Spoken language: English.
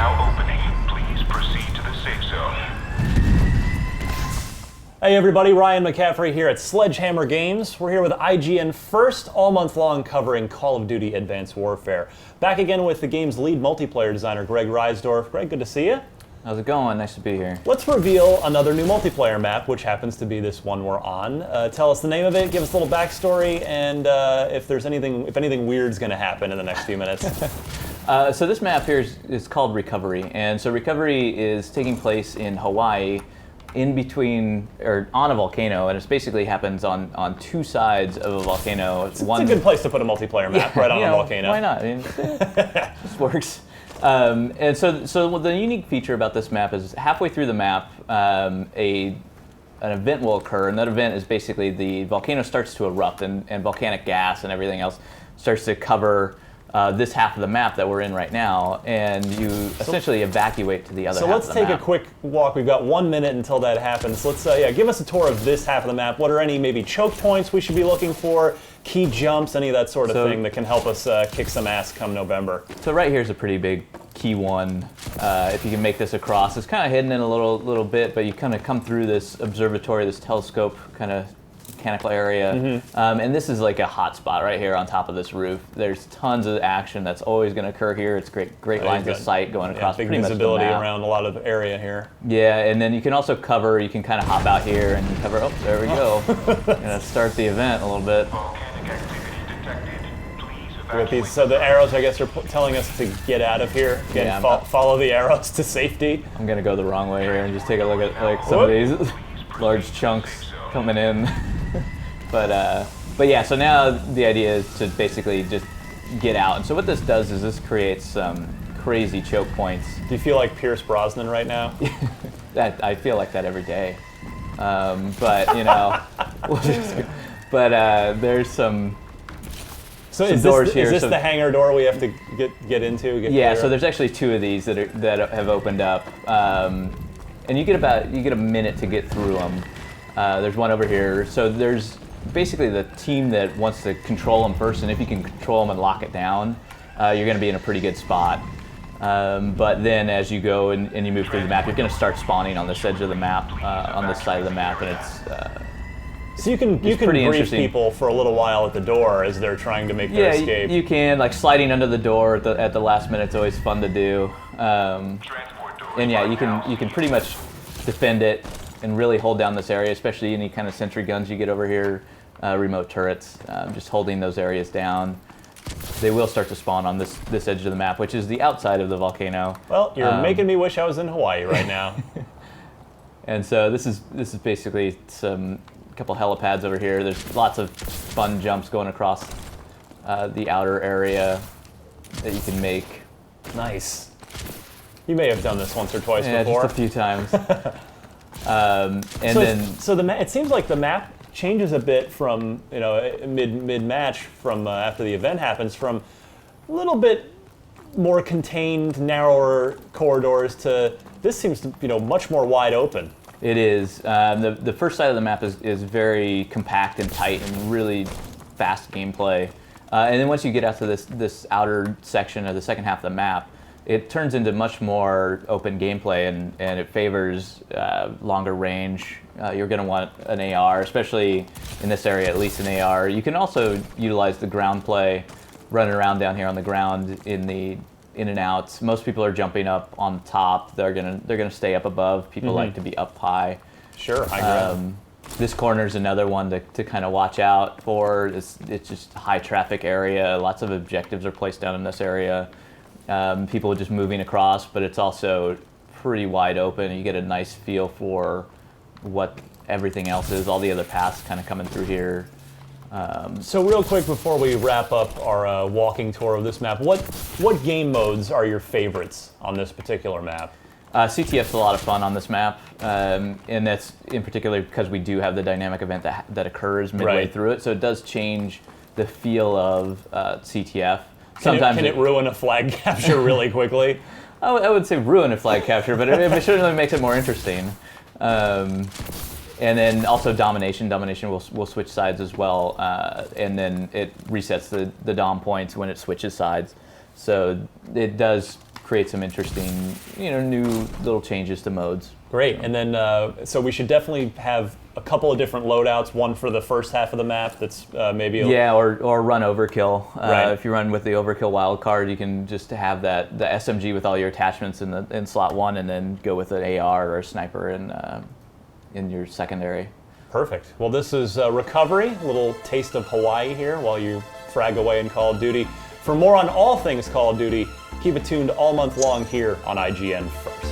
now opening. Please proceed to the safe zone. Hey everybody, Ryan McCaffrey here at Sledgehammer Games. We're here with IGN First, all month long covering Call of Duty Advanced Warfare. Back again with the game's lead multiplayer designer, Greg Reisdorf. Greg, good to see you. How's it going? Nice to be here. Let's reveal another new multiplayer map, which happens to be this one we're on. Tell us the name of it, give us a little backstory, and if anything weird's going to happen in the next few minutes. So this map here is called Recovery, and so Recovery is taking place in Hawaii, in between or on a volcano, and it basically happens on two sides of a volcano. It's a good place to put a multiplayer map, right on a volcano. Why not? I mean, this works. And so the unique feature about this map is halfway through the map, an event will occur, and that event is basically the volcano starts to erupt, and volcanic gas and everything else starts to cover this half of the map that we're in right now, and you essentially evacuate to the other half of the map. So let's take a quick walk. We've got 1 minute until that happens. Let's give us a tour of this half of the map. What are any maybe choke points we should be looking for, key jumps, any of that sort of thing that can help us kick some ass come November? So right here is a pretty big key one. If you can make this across, it's kind of hidden in a little bit, but you kind of come through this observatory, this telescope kind of mechanical area, and this is like a hot spot right here on top of this roof. There's tons of action that's always going to occur here. It's great lines of sight going across big pretty visibility much the map. around a lot of area here. Yeah, and then you can also cover. You can kind of hop out here and cover. Oh, there we go. Gonna start the event a little bit. Volcanic activity detected. Please With evacuate. these, so the arrows, I guess, are telling us to get out of here. Again, Yeah, follow the arrows to safety. I'm gonna go the wrong way here and just take a look at like some of these large chunks coming in. But yeah, so now the idea is to basically just get out. And so what this does is this creates some crazy choke points. Do you feel like Pierce Brosnan right now? I feel like that every day. But you know, there's some. So some is doors this here. the hangar door we have to get into? Yeah, so there's actually two of these that have opened up, and you get a minute to get through them. There's one over here. So there's basically the team that wants to control them first, and if you can control them and lock it down, you're going to be in a pretty good spot. But then as you go and you move through the map, you're going to start spawning on this edge of the map, on this side of the map, and it's so you can brief people for a little while at the door as they're trying to make their escape. You can, like sliding under the door at the last minute. It's always fun to do. Transport door And yeah, you required can pretty much defend it and really hold down this area, especially any kind of sentry guns you get over here, remote turrets. Just holding those areas down. They will start to spawn on this edge of the map, which is the outside of the volcano. Well, you're making me wish I was in Hawaii right now. And so this is basically a couple helipads over here. There's lots of fun jumps going across the outer area that you can make. Nice. You may have done this once or twice before. Just a few times. It seems like the map changes a bit from mid match from after the event happens, from a little bit more contained, narrower corridors to this seems to much more wide open. It is. The first side of the map is very compact and tight and really fast gameplay. And then once you get out to this outer section of the second half of the map, it turns into much more open gameplay, and it favors longer range. You're going to want an AR, especially in this area, at least an AR. You can also utilize the ground play, running around down here on the ground in and outs. Most people are jumping up on top. They're gonna stay up above. People like to be up high. Sure, high ground. This corner is another one to kind of watch out for. It's just a high traffic area. Lots of objectives are placed down in this area. People just moving across, but it's also pretty wide open. You get a nice feel for what everything else is. All the other paths kind of coming through here. So real quick before we wrap up our walking tour of this map, what game modes are your favorites on this particular map? CTF's a lot of fun on this map, and that's in particular because we do have the dynamic event that occurs midway through it, so it does change the feel of CTF. Can it ruin a flag capture really quickly? I would say ruin a flag capture, but it certainly makes it more interesting. And then also domination. Domination will switch sides as well, and then it resets the dom points when it switches sides. So it does create some interesting, new little changes to modes. Great. And then, so we should definitely have a couple of different loadouts. One for the first half of the map that's maybe or run overkill. Right. If you run with the overkill wild card, you can just have the SMG with all your attachments in slot 1, and then go with an AR or a sniper in your secondary. Perfect. Well, this is Recovery, a little taste of Hawaii here while you frag away in Call of Duty. For more on all things Call of Duty, keep it tuned all month long here on IGN First.